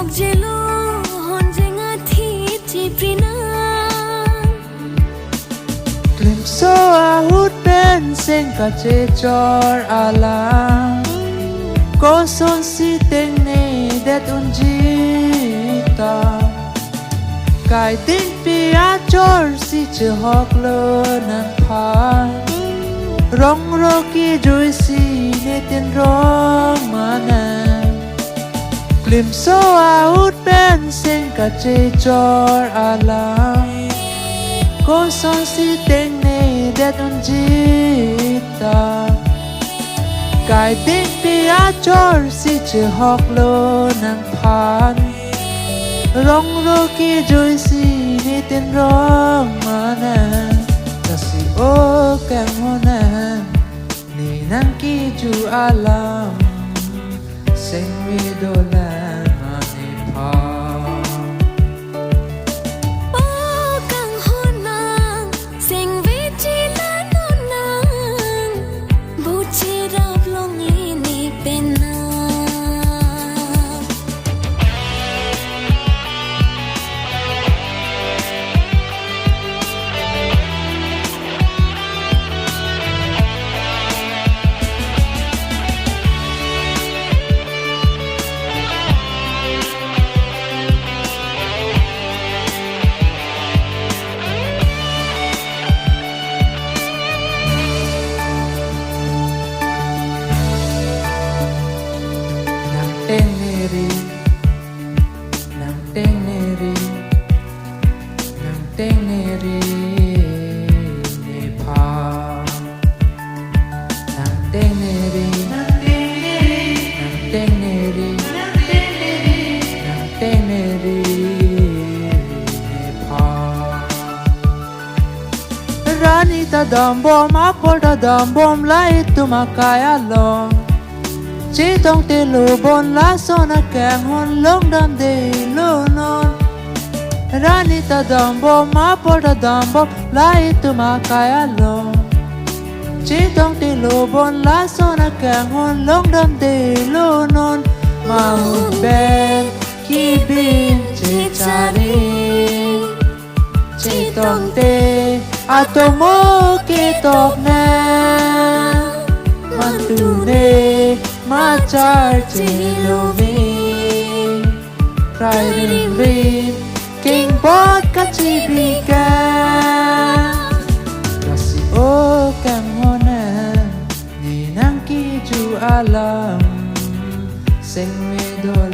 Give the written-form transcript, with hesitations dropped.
Jokje lo honjeng athit chipri na Klimso ahut ben seng chechor alang Kosonsi tengne det unjita Kai tin pia chor si che hok lo nan pa Rong roki jui si ne ten rong mana Klimso ahut ben seng chechor alang Kosonsi tengne det unjita Kai tin pia chor si che hok lo nan pan Rong roki jui si ni ten rong mana Kasi o Kanghon ni nang keju alam sengve dolang nephan o Kanghon nang sengve chelar nang Boche longle nephan Teneri nephan Nang teneri nephan Rani ta dam bom apol ta dam bom la etum kaya long Chỉ tông tê lù bon lá sona Kanghon long đam de lu non Rani ta dam bom apol ta dam bom la etum kaya long Chỉ tông tê lù bon lá sona Kanghon long đam de lu non Mahut ben kibin chechari Chỉ tông tê atomo ketok na Mantune Machar chelovi Rai rim rim King bot chipri ka Kasi o Kanghon ni nang keju alam sengve dolang